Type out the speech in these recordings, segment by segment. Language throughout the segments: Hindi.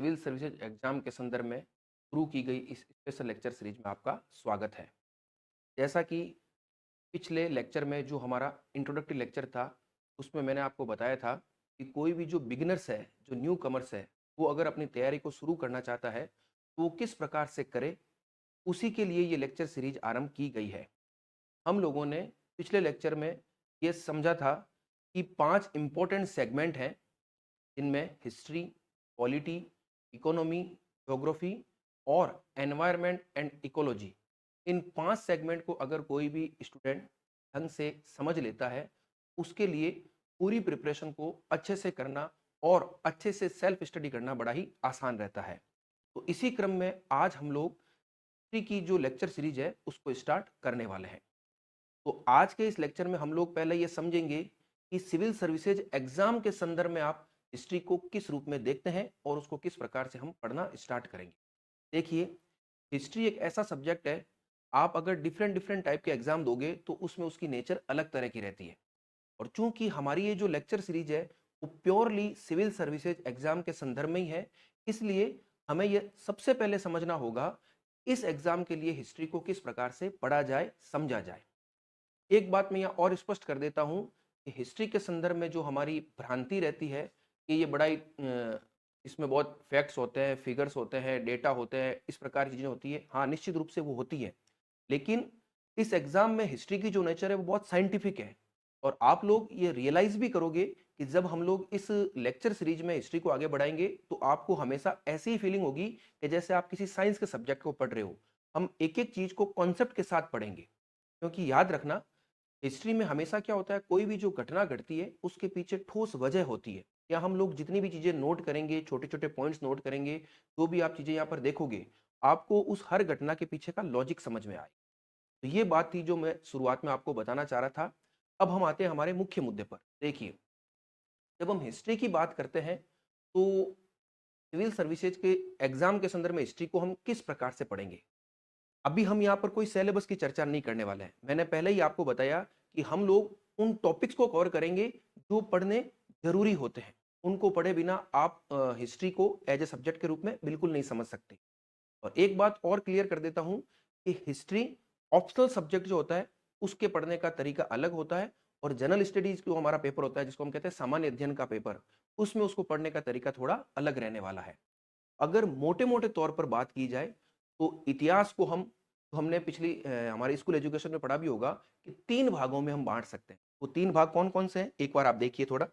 सिविल सर्विसेज एग्जाम के संदर्भ में शुरू की गई इस स्पेशल लेक्चर सीरीज में आपका स्वागत है। जैसा कि पिछले लेक्चर में जो हमारा इंट्रोडक्टरी लेक्चर था, उसमें मैंने आपको बताया था कि कोई भी जो बिगिनर्स है, जो न्यू कमर्स है, वो अगर अपनी तैयारी को शुरू करना चाहता है, तो वो किस प्रकार से करे, उसी के लिए ये लेक्चर सीरीज आरंभ की गई है। हम लोगों ने पिछले लेक्चर में ये समझा था कि 5 इम्पोर्टेंट सेगमेंट हैं, जिनमें हिस्ट्री, पॉलिटी, इकोनॉमी, ज्योग्राफी और environment and ecology. In 5 segment को अगर कोई भी स्टूडेंट ढंग से समझ लेता है, उसके लिए पूरी प्रिपरेशन को अच्छे से करना और अच्छे से सेल्फ स्टडी करना बड़ा ही आसान रहता है। तो इसी क्रम में आज हम लोग हिस्ट्री की जो लेक्चर सीरीज है, उसको स्टार्ट करने वाले हैं। तो आज के इस लेक्चर में हम लोग पहले ये समझेंगे कि सिविल सर्विसेज एग्जाम के संदर्भ में आप हिस्ट्री को किस रूप में देखते हैं और उसको किस प्रकार से हम पढ़ना स्टार्ट करेंगे। देखिए, हिस्ट्री एक ऐसा सब्जेक्ट है, आप अगर डिफरेंट डिफरेंट टाइप के एग्जाम दोगे तो उसमें उसकी नेचर अलग तरह की रहती है। और चूंकि हमारी ये जो लेक्चर सीरीज है वो प्योरली सिविल सर्विसेज एग्जाम के संदर्भ में ही है, इसलिए हमें ये सबसे पहले समझना होगा इस एग्जाम के लिए हिस्ट्री को किस प्रकार से पढ़ा जाए, समझा जाए। एक बात मैं यहाँ और स्पष्ट कर देता हूँ कि हिस्ट्री के संदर्भ में जो हमारी भ्रांति रहती है कि ये बड़ा ही इसमें बहुत फैक्ट्स होते हैं, फिगर्स होते हैं, डेटा होते हैं, इस प्रकार की चीज़ें होती है। हाँ, निश्चित रूप से वो होती है, लेकिन इस एग्जाम में हिस्ट्री की जो नेचर है वो बहुत साइंटिफिक है। और आप लोग ये रियलाइज भी करोगे कि जब हम लोग इस लेक्चर सीरीज में हिस्ट्री को आगे बढ़ाएंगे तो आपको हमेशा ऐसी ही फीलिंग होगी कि जैसे आप किसी साइंस के सब्जेक्ट को पढ़ रहे हो। हम एक एक चीज को कॉन्सेप्ट के साथ पढ़ेंगे, क्योंकि याद रखना, हिस्ट्री में हमेशा क्या होता है, कोई भी जो घटना घटती है उसके पीछे ठोस वजह होती है। या हम लोग जितनी भी चीजें नोट करेंगे, छोटे छोटे पॉइंट्स नोट करेंगे, जो भी आप चीजें यहाँ पर देखोगे, आपको उस हर घटना के पीछे का लॉजिक समझ में आए। तो ये बात थी जो मैं शुरुआत में आपको बताना चाह रहा था। अब हम आते हैं हमारे मुख्य मुद्दे पर। देखिए, जब हम हिस्ट्री की बात करते हैं तो सिविल सर्विसेज के एग्जाम के संदर्भ में हिस्ट्री को हम किस प्रकार से पढ़ेंगे। अभी हम यहाँ पर कोई सिलेबस की चर्चा नहीं करने वाले हैं। मैंने पहले ही आपको बताया कि हम लोग उन टॉपिक्स को कवर करेंगे जो पढ़ने जरूरी होते हैं। उनको पढ़े बिना आप हिस्ट्री को एज ए सब्जेक्ट के रूप में बिल्कुल नहीं समझ सकते। और एक बात और क्लियर कर देता हूं कि हिस्ट्री ऑप्शनल सब्जेक्ट जो होता है उसके पढ़ने का तरीका अलग होता है, और जनरल स्टडीज जो हमारा पेपर होता है, जिसको हम कहते हैं सामान्य अध्ययन का पेपर, उसमें उसको पढ़ने का तरीका थोड़ा अलग रहने वाला है। अगर मोटे मोटे तौर पर बात की जाए तो इतिहास को हम, तो हमने पिछली हमारे स्कूल एजुकेशन में पढ़ा भी होगा कि 3 भागों में हम बांट सकते हैं। वो 3 भाग कौन कौन से हैं, एक बार आप देखिए थोड़ा।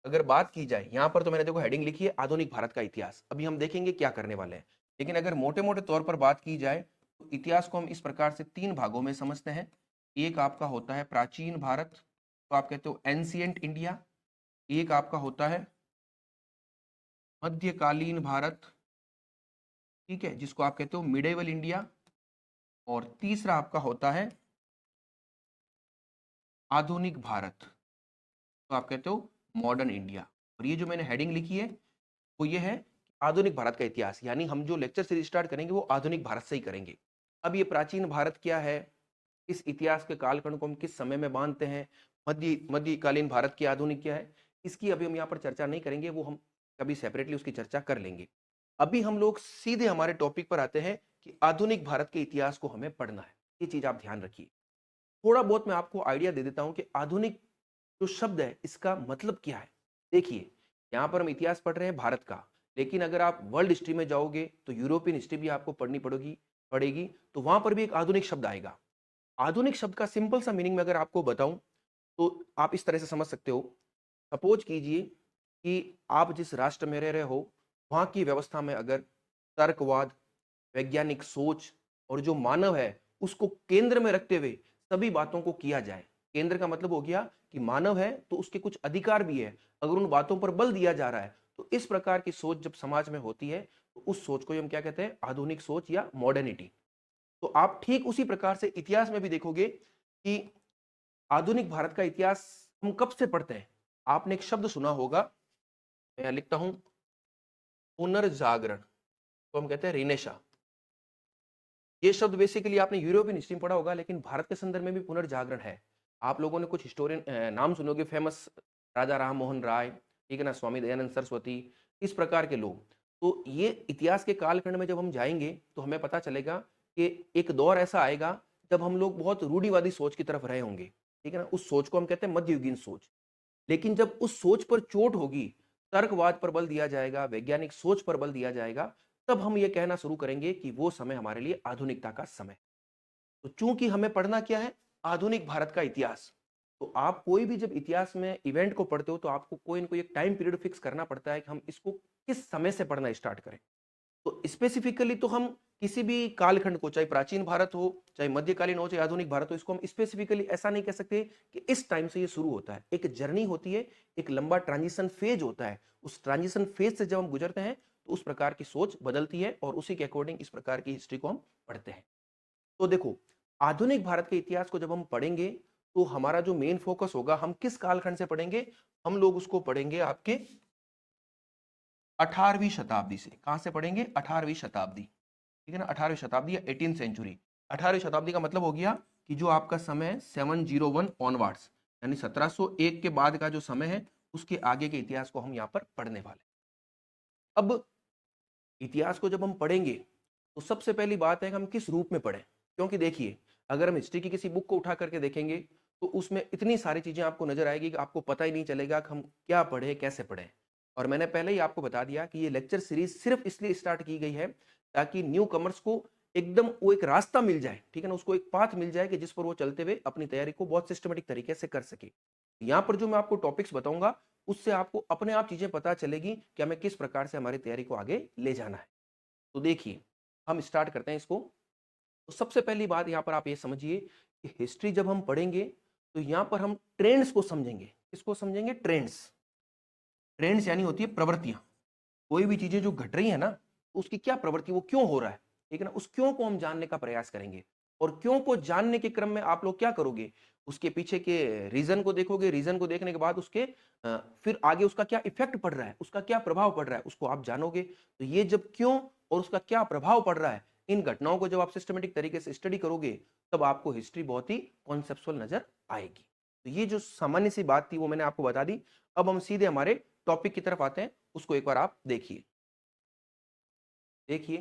अगर बात की जाए, यहाँ पर तो मैंने देखो हेडिंग लिखी है आधुनिक भारत का इतिहास, अभी हम देखेंगे क्या करने वाले हैं। लेकिन अगर मोटे मोटे तौर पर बात की जाए तो इतिहास को हम इस प्रकार से 3 भागों में समझते हैं। एक आपका होता है प्राचीन भारत, तो आप कहते हो एंशियंट इंडिया। एक आपका होता है मध्यकालीन भारत, ठीक है, जिसको आप कहते हो मिडेवल इंडिया। और तीसरा आपका होता है आधुनिक भारत, तो आप कहते हो मॉडर्न इंडिया। और ये जो मैंने हेडिंग लिखी है वो ये है आधुनिक भारत का इतिहास, यानी हम जो लेक्चर सीरीज स्टार्ट करेंगे वो आधुनिक भारत से ही करेंगे। अब ये प्राचीन भारत क्या है, इस इतिहास के कालखंड को हम किस समय में बांधते हैं, मध्यकालीन भारत की आधुनिक क्या है, इसकी अभी हम यहाँ पर चर्चा नहीं करेंगे, वो हम कभी सेपरेटली उसकी चर्चा कर लेंगे। अभी हम लोग सीधे हमारे टॉपिक पर आते हैं कि आधुनिक भारत के इतिहास को हमें पढ़ना है। ये चीज आप ध्यान रखिए। थोड़ा बहुत मैं आपको आइडिया दे देता हूं कि आधुनिक जो शब्द है इसका मतलब क्या है। देखिए, यहाँ पर हम इतिहास पढ़ रहे हैं भारत का, लेकिन अगर आप वर्ल्ड हिस्ट्री में जाओगे तो यूरोपियन हिस्ट्री भी आपको पढ़नी पड़ेगी पड़ेगी तो वहां पर भी एक आधुनिक शब्द आएगा। आधुनिक शब्द का सिंपल सा मीनिंग में अगर आपको बताऊं तो आप इस तरह से समझ सकते हो। सपोज कीजिए कि आप जिस राष्ट्र में रह रहे हो, वहां की व्यवस्था में अगर तर्कवाद, वैज्ञानिक सोच और जो मानव है उसको केंद्र में रखते हुए सभी बातों को किया जाए। केंद्र का मतलब हो गया कि मानव है तो उसके कुछ अधिकार भी है, अगर उन बातों पर बल दिया जा रहा है तो इस प्रकार की सोच जब समाज में होती है तो उस सोच को हम क्या कहते हैं, आधुनिक सोच या मॉडर्निटी। तो आप ठीक उसी प्रकार से इतिहास में भी देखोगे कि आधुनिक भारत का इतिहास हम कब से पढ़ते हैं। आपने एक शब्द सुना होगा, मैं लिखता हूं पुनर्जागरण, तो हम कहते हैं रिनेशा। ये शब्द बेसिकली आपने यूरोपियन हिस्ट्री में पढ़ा होगा, लेकिन भारत के संदर्भ में भी पुनर्जागरण है। आप लोगों ने कुछ हिस्टोरियन नाम सुने होंगे फेमस, राजा राम मोहन राय, ठीक है ना, स्वामी दयानंद सरस्वती, इस प्रकार के लोग। तो ये इतिहास के कालखंड में जब हम जाएँगे, तो हमें पता चलेगा कि एक दौर ऐसा आएगा, जब हम लोग बहुत रूढ़िवादी सोच की तरफ रहे होंगे, ठीक है ना? उस सोच को हम कहते हैं मध्ययुगीन सोच। लेकिन जब उस सोच पर चोट होगी, तर्कवाद पर बल दिया जाएगा, वैज्ञानिक सोच पर बल दिया जाएगा, तब हम ये कहना शुरू करेंगे कि वो समय हमारे लिए आधुनिकता का समय। तो चूंकि हमें पढ़ना क्या है? आधुनिक भारत का इतिहास। तो आप कोई भी जब इतिहास में इवेंट को पढ़ते हो तो आपको कोई न कोई एक टाइम पीरियड फिक्स करना पड़ता है कि हम इसको किस समय से पढ़ना स्टार्ट करें। तो स्पेसिफिकली तो हम किसी भी कालखंड को, चाहे प्राचीन भारत हो, चाहे मध्यकालीन हो, चाहे आधुनिक भारत हो, इसको हम स्पेसिफिकली ऐसा नहीं कह सकते कि इस टाइम से ये शुरू होता है। एक जर्नी होती है, एक लंबा ट्रांजिशन फेज होता है। उस ट्रांजिशन फेज से जब हम गुजरते हैं, तो उस प्रकार की सोच बदलती है और उसी के अकॉर्डिंग इस प्रकार की हिस्ट्री को हम पढ़ते हैं। तो देखो, आधुनिक भारत के इतिहास को जब हम पढ़ेंगे, तो हमारा जो मेन फोकस होगा, हम किस कालखंड से पढ़ेंगे? हम लोग उसको पढ़ेंगे आपके 18वीं शताब्दी से। कहां से पढ़ेंगे? 18वीं शताब्दी, ठीक है ना? 18वीं शताब्दी या 18th सेंचुरी। 18वीं शताब्दी का मतलब हो गया कि जो आपका समय है 701 ऑनवर्ड्स, यानी 1701 के बाद का जो समय है, उसके आगे के इतिहास को हम यहाँ पर पढ़ने वाले हैं। अब इतिहास को जब हम पढ़ेंगे, तो सबसे पहली बात है कि हम किस रूप में पढ़ें। क्योंकि देखिए, अगर हम हिस्ट्री की किसी बुक को उठा करके देखेंगे, तो उसमें इतनी सारी चीजें आपको नजर आएगी कि आपको पता ही नहीं चलेगा कि हम क्या पढ़े, कैसे पढ़े। और मैंने पहले ही आपको बता दिया कि ये लेक्चर सीरीज सिर्फ इसलिए स्टार्ट की गई है ताकि न्यू कमर्स को एकदम वो एक रास्ता मिल जाए, ठीक है ना? उसको एक पाथ मिल जाए कि जिस पर वो चलते हुए अपनी तैयारी को बहुत सिस्टमेटिक तरीके से कर सके। यहाँ पर जो मैं आपको टॉपिक्स बताऊंगा, उससे आपको अपने आप चीजें पता चलेगी कि हमें किस प्रकार से हमारी तैयारी को आगे ले जाना है। तो देखिए, हम स्टार्ट करते हैं इसको। तो सबसे पहली बात यहाँ पर आप ये समझिए कि हिस्ट्री जब हम पढ़ेंगे, तो यहाँ पर हम ट्रेंड्स को समझेंगे। किसको समझेंगे? ट्रेंड्स। ट्रेंड्स यानी होती है प्रवृत्तियां। कोई भी चीजें जो घट रही है ना, तो उसकी क्या प्रवृत्ति, वो क्यों हो रहा है, ठीक है ना? उस क्यों को हम जानने का प्रयास करेंगे। और क्यों को जानने के क्रम में आप लोग क्या करोगे? उसके पीछे के रीजन को देखोगे। रीजन को देखने के बाद उसके फिर आगे उसका क्या इफेक्ट पड़ रहा है, उसका क्या प्रभाव पड़ रहा है, उसको आप जानोगे। तो ये जब क्यों और उसका क्या प्रभाव पड़ रहा है, इन घटनाओं को जब आप सिस्टमेटिक तरीके से स्टडी करोगे, तब आपको हिस्ट्री बहुत ही कॉन्सेप्चुअल नजर आएगी। तो ये जो सामान्य सी बात थी, वो मैंने आपको बता दी। अब हम सीधे हमारे टॉपिक की तरफ आते हैं। उसको एक बार आप देखिए। देखिए,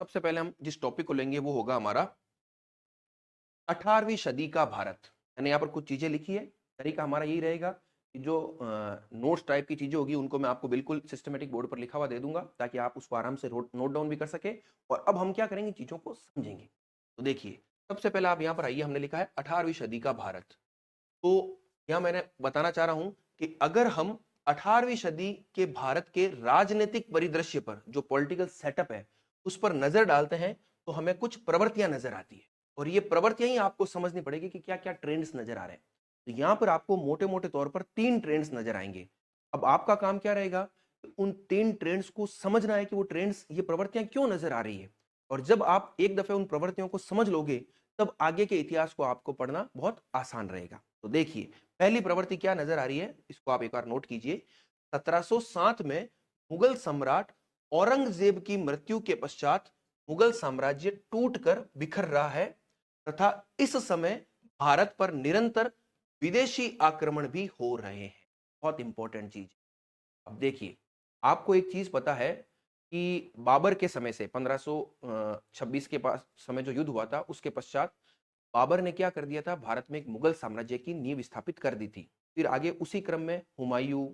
सबसे पहले हम जिस टॉपिक को लेंगे वो होगा हमारा 18वीं सदी का भारत। मैंने यहाँ पर कुछ चीजें लिखी है। तरीका हमारा यही रहेगा कि जो नोट्स टाइप की चीजें होगी, उनको मैं आपको बिल्कुल सिस्टमेटिक बोर्ड पर लिखा हुआ दे दूंगा, ताकि आप उसको आराम से नोट डाउन भी कर सके। और अब हम क्या करेंगे? चीजों को समझेंगे। तो देखिए, सबसे पहले आप यहाँ पर आइए। हमने लिखा है 18वीं सदी का भारत। तो यहाँ मैंने बताना चाह रहा हूं कि अगर हम 18वीं सदी के भारत के राजनीतिक परिदृश्य पर, जो पॉलिटिकल सेटअप है, उस पर नजर डालते हैं, तो हमें कुछ प्रवृत्तियां नजर आती है। और ये प्रवृत्तियां ही आपको समझनी पड़ेगी कि क्या क्या ट्रेंड्स नजर आ रहे हैं। तो यहां पर आपको मोटे मोटे तौर पर 3 ट्रेंड्स नजर आएंगे। अब आपका काम क्या रहेगा? उन 3 ट्रेंड्स को समझना है कि वो ट्रेंड्स, ये प्रवृत्तियां क्यों नजर आ रही है। और जब आप एक दफे उन प्रवृत्तियों को समझ लोगे, तब आगे के इतिहास को आपको पढ़ना बहुत आसान रहेगा। तो देखिए, पहली प्रवृत्ति क्या नजर आ रही है, इसको आप एक बार नोट कीजिए। 1707 में मुगल सम्राट औरंगजेब की मृत्यु के पश्चात मुगल साम्राज्य टूटकर बिखर रहा है, तथा इस समय भारत पर निरंतर विदेशी आक्रमण भी हो रहे हैं। बहुत इंपॉर्टेंट चीज। अब देखिए, आपको एक चीज पता है कि बाबर के समय से 1526 के पास समय जो युद्ध हुआ था, उसके पश्चात बाबर ने क्या कर दिया था? भारत में एक मुगल साम्राज्य की नींव स्थापित कर दी थी। फिर आगे उसी क्रम में हुमायूं,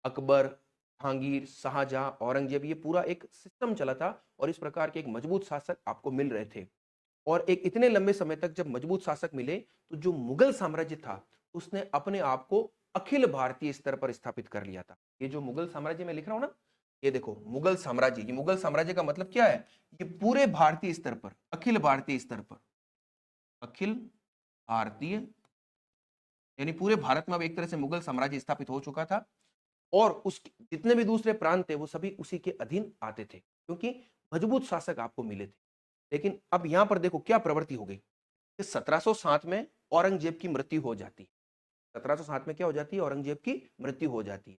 अकबर, जहांगीर, शाहजहां, औरंगजेब, ये पूरा एक सिस्टम चला था। और इस प्रकार के एक मजबूत शासक आपको मिल रहे थे। और एक इतने लंबे समय तक जब मजबूत शासक मिले, तो जो मुगल साम्राज्य था, उसने अपने आप को अखिल भारतीय स्तर पर स्थापित कर लिया था। ये जो मुगल साम्राज्य में लिख रहा हूं ना, ये देखो मुगल साम्राज्य। ये मुगल साम्राज्य का मतलब क्या है? ये पूरे भारतीय स्तर पर, अखिल भारतीय स्तर पर, अखिल भारतीय, यानी पूरे भारत में अब एक तरह से मुगल साम्राज्य स्थापित हो चुका था। और उसके जितने भी दूसरे प्रांत थे, वो सभी उसी के अधीन आते थे, क्योंकि मजबूत शासक आपको मिले थे। लेकिन अब यहां पर देखो क्या प्रवृत्ति हो गई कि 1707 में औरंगजेब की मृत्यु हो जाती है। 1707 में क्या हो जाती है? औरंगजेब की मृत्यु हो जाती है।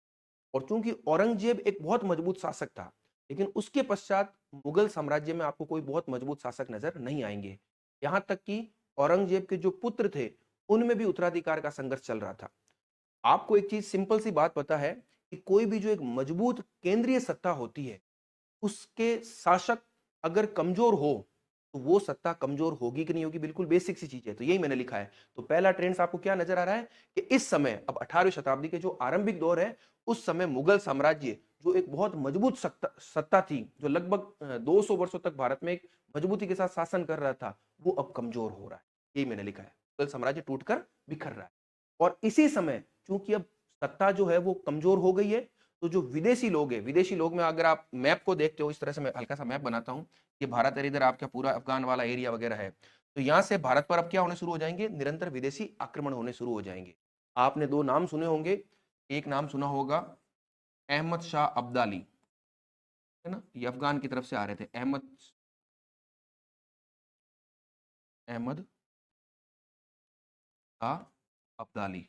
और चूंकि औरंगजेब एक बहुत मजबूत शासक था, लेकिन उसके पश्चात मुगल साम्राज्य में आपको कोई बहुत मजबूत शासक नजर नहीं आएंगे। यहां तक कि औरंगजेब के जो पुत्र थे, उनमें भी उत्तराधिकार का संघर्ष चल रहा था। आपको एक चीज, सिंपल सी बात पता है कि कोई भी जो एक मजबूत केंद्रीय सत्ता होती है, उसके शासक अगर कमजोर हो तो वो सत्ता कमजोर होगी कि नहीं होगी, बिल्कुल बेसिक सी चीज है। तो यही मैंने लिखा है। तो पहला ट्रेंड्स आपको क्या नजर आ रहा है कि इस समय अब 18वीं शताब्दी के जो आरंभिक दौर है, उस समय मुगल साम्राज्य जो एक बहुत मजबूत सत्ता सत्ता थी, जो लगभग 200 वर्षों तक भारत में एक मजबूती के साथ शासन कर रहा था, वो अब कमजोर हो रहा है। यही मैंने लिखा है, मुगल साम्राज्य टूटकर बिखर रहा है। और इसी समय चूंकि अब सत्ता जो है वो कमजोर हो गई है, तो जो विदेशी लोग हैं, विदेशी लोग में अगर आप मैप को देखते हो, इस तरह से मैं हल्का सा मैप बनाता हूं, ये भारत है, इधर आपका पूरा अफगान वाला एरिया वगैरह है। तो यहां से भारत पर अब क्या होने शुरू हो जाएंगे, निरंतर विदेशी आक्रमण होने शुरू हो जाएंगे। आपने दो नाम सुने होंगे, एक नाम सुना होगा अहमद शाह अब्दाली, है ना, ये अफगान की तरफ से आ रहे थे, अहमद अहमद शाह अब्दाली।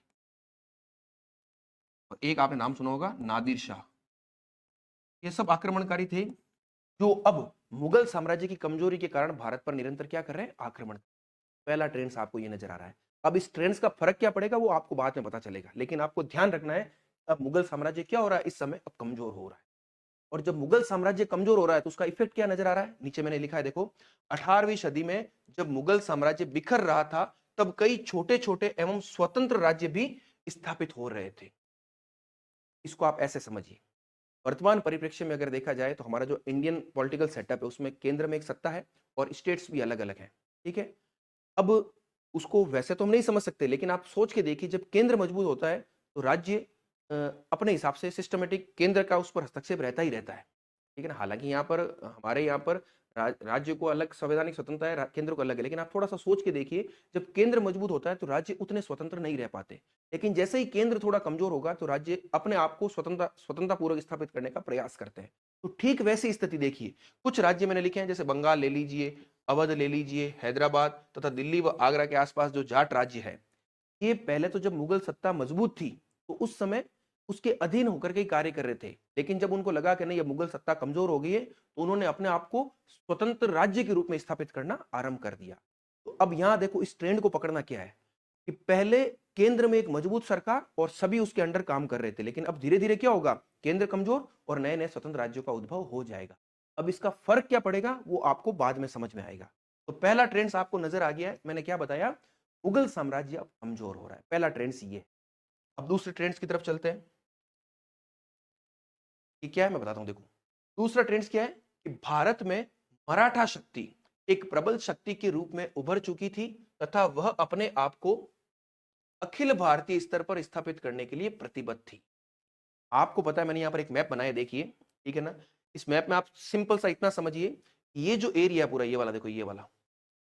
और एक आपने नाम सुना होगा नादिर शाह। ये सब आक्रमणकारी थे जो अब मुगल साम्राज्य की कमजोरी के कारण भारत पर निरंतर क्या कर रहे हैं, आक्रमण। पहला ट्रेंड्स आपको ये नजर आ रहा है। अब इस ट्रेंड्स का फर्क क्या पड़ेगा वो आपको बाद में पता चलेगा, लेकिन आपको ध्यान रखना है अब मुगल साम्राज्य क्या हो रहा है, इस समय अब कमजोर हो रहा है। और जब मुगल साम्राज्य कमजोर हो रहा है तो उसका इफेक्ट क्या नजर आ रहा है, नीचे मैंने लिखा है देखो। 18वीं सदी में जब मुगल साम्राज्य बिखर रहा था, तब कई छोटे छोटे एवं स्वतंत्र राज्य भी स्थापित हो रहे थे। इसको आप ऐसे समझिए, वर्तमान परिप्रेक्ष्य में अगर देखा जाए तो हमारा जो इंडियन पॉलिटिकल सेटअप है उसमें केंद्र में एक सत्ता है और स्टेट्स भी अलग अलग हैं। ठीक है, अब उसको वैसे तो हम नहीं समझ सकते, लेकिन आप सोच के देखिए, जब केंद्र मजबूत होता है तो राज्य अपने हिसाब से सिस्टमेटिक केंद्र का उस पर हस्तक्षेप रहता ही रहता है। ठीक है ना, हालांकि यहाँ पर हमारे यहाँ पर राज्य को अलग संवैधानिक स्वतंत्रता है, केंद्र को अलग है, लेकिन आप थोड़ा सा सोच के देखिए, जब केंद्र मजबूत होता है तो राज्य उतने स्वतंत्र नहीं रह पाते। लेकिन जैसे ही केंद्र थोड़ा कमजोर होगा तो राज्य अपने आप को स्वतंत्रता पूर्वक स्थापित करने का प्रयास करते हैं। तो ठीक वैसी स्थिति देखिए, कुछ राज्य मैंने लिखे हैं, जैसे बंगाल ले लीजिए, अवध ले लीजिए, हैदराबाद तथा दिल्ली व आगरा के आसपास जो जाट राज्य है, ये पहले तो जब मुगल सत्ता मजबूत थी तो उस समय उसके अधीन होकर के कार्य कर रहे थे। लेकिन जब उनको लगा कि नहीं अब मुगल सत्ता कमजोर हो गई है, तो उन्होंने अपने आप को स्वतंत्र राज्य के रूप में स्थापित करना आरंभ कर दिया। तो अब यहां देखो, इस ट्रेंड को पकड़ना क्या है कि पहले केंद्र में एक मजबूत सरकार और सभी उसके अंडर काम कर रहे थे, लेकिन अब धीरे धीरे क्या होगा, केंद्र कमजोर और नए नए स्वतंत्र राज्यों का उद्भव हो जाएगा। अब इसका फर्क क्या पड़ेगा वो आपको बाद में समझ में आएगा। तो पहला ट्रेंड्स आपको नजर आ गया है, मैंने क्या बताया, मुगल साम्राज्य अब कमजोर हो रहा है, पहला ट्रेंड्स ये। अब दूसरे ट्रेंड्स की तरफ चलते हैं कि क्या है, मैं बताता हूं देखो। दूसरा ट्रेंड्स क्या है कि भारत में मराठा शक्ति एक प्रबल शक्ति के रूप में उभर चुकी थी तथा वह अपने आप को अखिल भारतीय स्तर पर स्थापित करने के लिए प्रतिबद्ध थी। आपको पता है मैंने यहां पर एक मैप बनाया, देखिए, ठीक है ना। इस मैप में आप सिंपल सा इतना समझिए, ये जो एरिया पूरा ये वाला देखो, ये वाला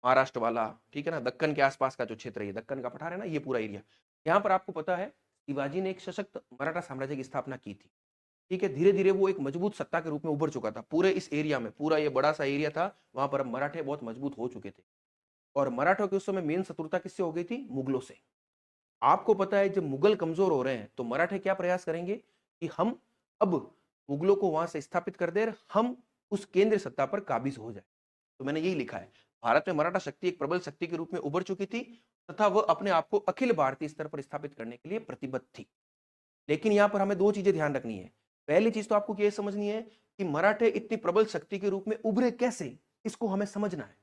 महाराष्ट्र वाला, ठीक है ना, दक्कन के आसपास का जो क्षेत्र है, ये दक्कन का पठार है ना, ये पूरा एरिया, यहाँ पर आपको पता है शिवाजी ने एक सशक्त मराठा साम्राज्य की स्थापना की थी। ठीक है, धीरे धीरे वो एक मजबूत सत्ता के रूप में उभर चुका था पूरे इस एरिया में, पूरा ये बड़ा सा एरिया था, वहां पर अब मराठे बहुत मजबूत हो चुके थे। और मराठों की उस समय मेन शत्रुता किससे हो गई थी, मुगलों से। आपको पता है जब मुगल कमजोर हो रहे हैं तो मराठे क्या प्रयास करेंगे कि हम अब मुगलों को वहां से स्थापित कर दे, हम उस केंद्र सत्ता पर काबिज हो जाए। तो मैंने यही लिखा है, भारत में मराठा शक्ति एक प्रबल शक्ति के रूप में उभर चुकी थी तथा वह अपने आप को अखिल भारतीय स्तर पर स्थापित करने के लिए प्रतिबद्ध थी। लेकिन यहां पर हमें दो चीजें ध्यान रखनी है। पहली चीज तो आपको यह समझनी है कि मराठे इतनी प्रबल शक्ति के रूप में उभरे कैसे, इसको हमें समझना है।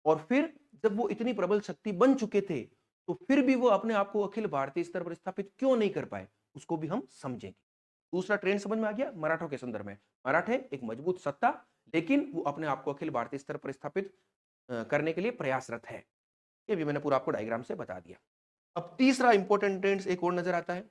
और फिर जब वो इतनी प्रबल शक्ति बन चुके थे, तो फिर भी वो अपने आप को अखिल भारतीय स्तर पर स्थापित क्यों नहीं कर पाए, उसको भी हम समझेंगे। दूसरा ट्रेंड समझ में आ गया मराठों के संदर्भ में, मराठे एक मजबूत सत्ता, लेकिन वो अपने आप को अखिल भारतीय स्तर पर स्थापित करने के लिए प्रयासरत है। ये भी मैंने पूरा आपको डायग्राम से बता दिया। अब तीसरा इंपॉर्टेंट ट्रेंड एक और नजर आता है,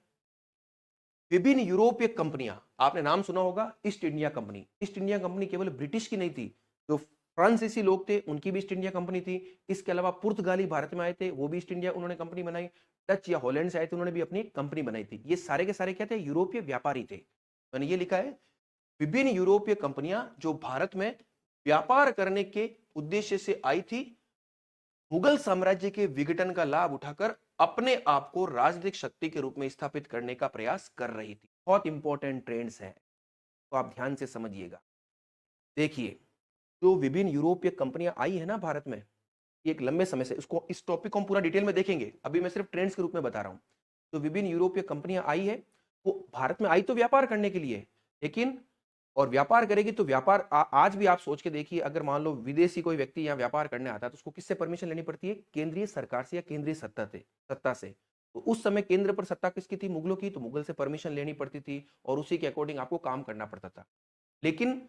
विभिन्न यूरोपीय कंपनियां, आपने नाम सुना होगा east India company. East India company केवल ब्रिटिश की नहीं थी, जो फ्रांसीसी लोग थे उनकी भी ईस्ट इंडिया कंपनी थी। इसके अलावा पुर्तगाली भारत में आए थे, वो भी ईस्ट इंडिया उन्होंने कंपनी बनाई। डच या हॉलैंड से आए थे, उन्होंने भी अपनी कंपनी बनाई थी। ये सारे के सारे क्या थे, यूरोपीय व्यापारी थे। मैंने ये लिखा है, विभिन्न यूरोपीय कंपनियां जो भारत में व्यापार करने के उद्देश्य से आई थी, मुगल साम्राज्य के विघटन का लाभ उठाकर अपने आप को राजनीतिक शक्ति के रूप में स्थापित करने का प्रयास कर रही थी। बहुत इंपॉर्टेंट ट्रेंड्स हैं, तो आप ध्यान से समझिएगा। देखिए, जो विभिन्न यूरोपीय कंपनियां आई है ना भारत में, ये एक लंबे समय से, इसको इस टॉपिक को हम पूरा डिटेल में देखेंगे, अभी मैं सिर्फ ट्रेंड्स के रूप में बता रहा हूं। जो विभिन्न यूरोपीय कंपनियां आई है, वो भारत में आई तो व्यापार करने के लिए, लेकिन और व्यापार करेगी तो व्यापार आज भी आप सोच के देखिए, अगर मान लो विदेशी कोई व्यक्ति यहाँ व्यापार करने आता है तो उसको किससे परमिशन लेनी पड़ती है? केंद्रीय सरकार से या केंद्रीय सत्ता से। तो उस समय केंद्र पर सत्ता किसकी थी? मुगलों की। तो मुगल से परमिशन लेनी पड़ती थी और उसी के अकॉर्डिंग आपको काम करना पड़ता था। लेकिन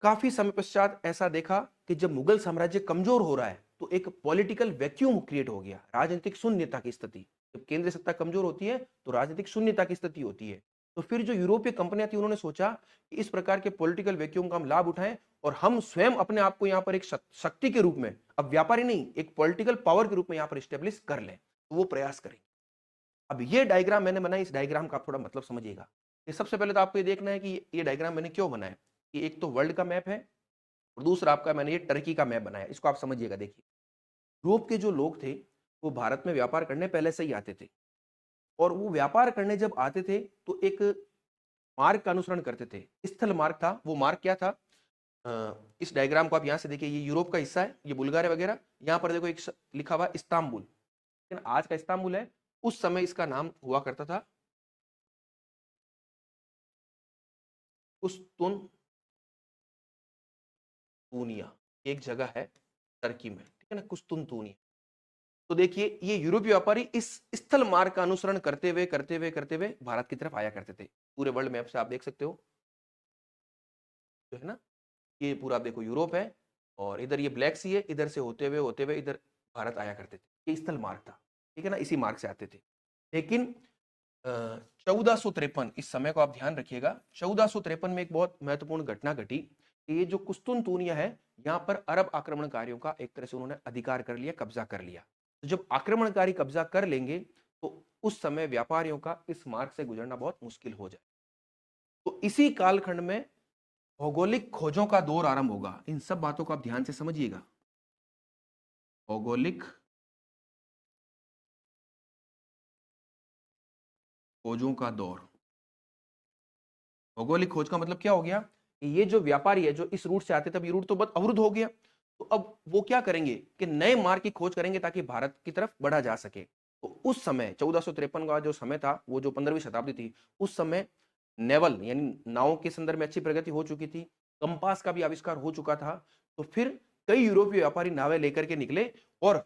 काफी समय पश्चात ऐसा देखा कि जब मुगल साम्राज्य कमजोर हो रहा है तो एक पॉलिटिकल वैक्यूम क्रिएट हो गया, राजनीतिक शून्यता की स्थिति। जब केंद्रीय सत्ता कमजोर होती है तो राजनीतिक शून्यता की स्थिति होती है। तो फिर जो यूरोपीय कंपनियां थी उन्होंने सोचा कि इस प्रकार के पॉलिटिकल वैक्यूम का हम लाभ उठाएं और हम स्वयं अपने आप को यहाँ पर एक शक्ति के रूप में, अब व्यापारी नहीं, एक पॉलिटिकल पावर के रूप में यहाँ पर स्टेब्लिश कर लें। तो वो प्रयास करें। अब ये डायग्राम मैंने बनाया, इस डायग्राम का आप थोड़ा मतलब समझिएगा। ये सबसे पहले तो आपको ये देखना है कि ये डायग्राम मैंने क्यों बनाया। कि एक तो वर्ल्ड का मैप है और दूसरा आपका मैंने ये टर्की का मैप बनाया। इसको आप समझिएगा। देखिए, यूरोप के जो लोग थे वो भारत में व्यापार करने पहले से ही आते थे और वो व्यापार करने जब आते थे तो एक मार्ग का अनुसरण करते थे। स्थल मार्ग था। वो मार्ग क्या था? इस डायग्राम को आप यहाँ से देखिए, ये यूरोप का हिस्सा है, ये बुल्गारिया वगैरह। यहाँ पर देखो एक लिखा हुआ इस्तांबुल, लेकिन आज का इस्तांबुल है, उस समय इसका नाम हुआ करता था कुस्तुनतूनिया। एक जगह है टर्की में, ठीक है ना, कुस्तुनतूनिया। तो देखिए, ये यूरोपीय व्यापारी इस स्थल मार्ग का अनुसरण करते हुए भारत की तरफ आया करते थे। पूरे वर्ल्ड मैप से आप देख सकते हो, जो है ना, ये पूरा आप देखो यूरोप है और इधर ये ब्लैक सी है, इधर से होते हुए इधर भारत आया करते थे। ये स्थल मार्ग था, ठीक है ना, इसी मार्ग से आते थे। लेकिन 1453, इस समय को आप ध्यान रखिएगा, 1453 में एक बहुत महत्वपूर्ण घटना घटी कि ये जो कुस्तुनतूनिया है, यहाँ पर अरब आक्रमणकारियों का एक तरह से उन्होंने अधिकार कर लिया, कब्जा कर लिया। तो जब आक्रमणकारी कब्जा कर लेंगे तो उस समय व्यापारियों का इस मार्ग से गुजरना बहुत मुश्किल हो जाए। तो इसी कालखंड में भौगोलिक खोजों का दौर आरंभ होगा। इन सब बातों को आप ध्यान से समझिएगा। भौगोलिक खोजों का दौर। भौगोलिक खोज का मतलब क्या हो गया कि ये जो व्यापारी है जो इस रूट से आते थे, अब ये रूट तो बहुत अवरुद्ध हो गया। तो अब वो क्या करेंगे कि नए मार्ग की खोज करेंगे ताकि भारत की तरफ बढ़ा जा सके। तो उस समय 1453 का जो समय था, वो जो 15वीं शताब्दी थी, उस समय नेवल यानी नावों के संदर्भ में अच्छी प्रगति हो चुकी थी, कंपास का भी आविष्कार हो चुका था। तो फिर कई यूरोपीय व्यापारी नावें लेकर के निकले और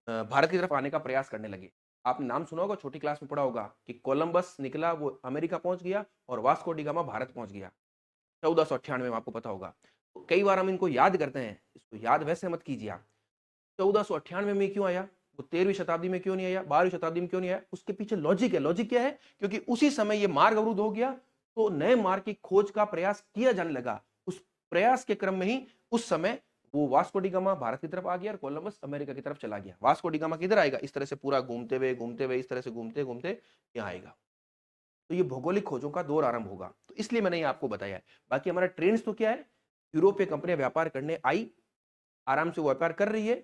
भारत की तरफ आने का प्रयास करने लगे। आपने नाम सुना होगा, छोटी क्लास में पढ़ा होगा कि कोलंबस निकला, वो अमेरिका पहुंच गया और वास्को डी गामा भारत पहुंच गया 1498 में, आपको पता होगा। तो कई बार हम इनको याद करते हैं, इसको याद वैसे मत कीजिए आप। 1498 में क्यों आया? वो 13वीं शताब्दी में क्यों नहीं आया? 12वीं शताब्दी में क्यों नहीं आया? उसके पीछे लॉजिक है। लॉजिक क्या है? क्योंकि उसी समय ये मार्ग अवरुद्ध हो गया तो नए मार्ग की खोज का प्रयास किया जाने लगा। उस प्रयास के क्रम में ही उस समय वो वास्को डी गामा भारत की तरफ आ गया और कोलंबस अमेरिका की तरफ चला गया। वास्को डी गामा किधर आएगा? इस तरह से पूरा घूमते हुए इस तरह से घूमते घूमते यहाँ आएगा। तो ये भौगोलिक खोजों का दौर आरंभ होगा। तो इसलिए मैंने ये आपको बताया है। बाकी हमारा ट्रेंड्स तो क्या है? यूरोपीय कंपनियां व्यापार करने आई, आराम से व्यापार कर रही है।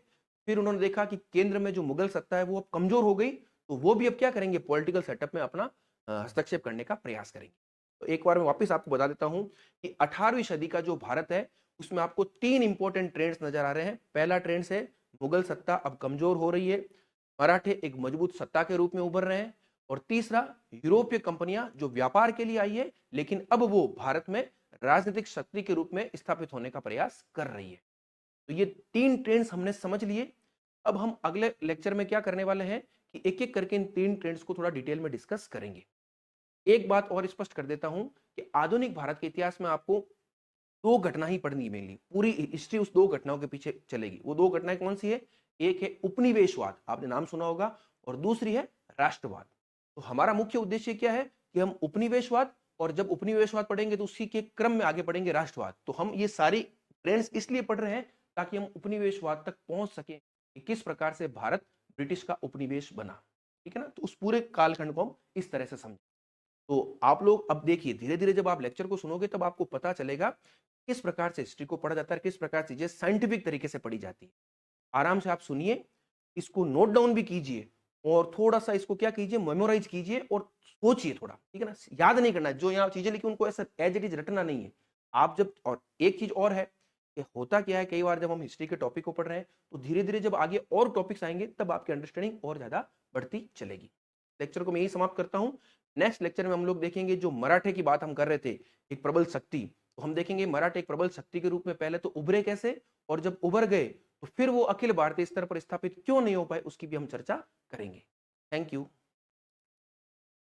फिर उन्होंने देखा कि केंद्र में जो मुगल सत्ता है वो अब कमजोर हो गई, तो वो भी अब क्या करेंगे? पॉलिटिकल सेटअप में अपना हस्तक्षेप करने का प्रयास करेंगे। तो एक बार मैं वापस आपको बता देता हूं कि 18वीं सदी का जो भारत है उसमें आपको 3 इंपॉर्टेंट ट्रेंड्स नजर आ रहे हैं। पहला ट्रेंड है मुगल सत्ता अब कमजोर हो रही है, मराठे एक मजबूत सत्ता के रूप में उभर रहे हैं, और तीसरा यूरोपीय कंपनियां जो व्यापार के लिए आई है लेकिन अब वो भारत में राजनीतिक शक्ति के रूप में स्थापित होने का प्रयास कर रही है। तो ये 3 ट्रेंड्स हमने समझ लिए। अब हम अगले लेक्चर में क्या करने वाले हैं कि एक एक करके इन 3 ट्रेंड्स को थोड़ा डिटेल में डिस्कस करेंगे। एक बात और स्पष्ट कर देता हूं कि आधुनिक भारत के इतिहास में आपको 2 घटना ही पढ़नी है मेनली। पूरी हिस्ट्री उस 2 घटनाओं के पीछे चलेगी। वो 2 घटनाएं कौन सी है? एक है उपनिवेशवाद, आपने नाम सुना होगा, और दूसरी है राष्ट्रवाद। तो हमारा मुख्य उद्देश्य क्या है कि हम उपनिवेशवाद, और जब उपनिवेशवाद पढ़ेंगे तो उसी के क्रम में आगे पढ़ेंगे राष्ट्रवाद। तो हम ये सारी ट्रेंड्स इसलिए पढ़ रहे हैं ताकि हम उपनिवेशवाद तक पहुंच सके कि किस प्रकार से भारत ब्रिटिश का उपनिवेश बना। ठीक है ना? तो उस पूरे कालखंड को हम इस तरह से समझें। तो आप लोग अब देखिए, धीरे धीरे जब आप लेक्चर को सुनोगे तब आपको पता चलेगा किस प्रकार से हिस्ट्री को पढ़ा जाता है, किस प्रकार चीजें साइंटिफिक तरीके से पढ़ी जाती है। आराम से आप सुनिए, इसको नोट डाउन भी कीजिए और थोड़ा सा इसको क्या कीजिए, मेमोराइज कीजिए और सोचिए थोड़ा। ठीक है ना? याद नहीं करना, जो यहाँ चीजें लिखी उनको ऐसा एज इट इज रटना नहीं है। आप जब, और एक चीज और है कि होता क्या है, कई बार जब हम हिस्ट्री के टॉपिक को पढ़ रहे हैं तो धीरे धीरे जब आगे और टॉपिक्स आएंगे तब आपकी अंडरस्टैंडिंग और ज्यादा बढ़ती चलेगी। लेक्चर को मैं यही समाप्त करता हूं। नेक्स्ट लेक्चर में हम लोग देखेंगे जो मराठे की बात हम कर रहे थे, एक प्रबल शक्ति, तो हम देखेंगे मराठे एक प्रबल शक्ति के रूप में पहले तो उभरे कैसे, और जब उभर गए तो फिर वो अखिल भारतीय स्तर पर स्थापित क्यों नहीं हो पाए, उसकी भी हम चर्चा करेंगे। Thank you.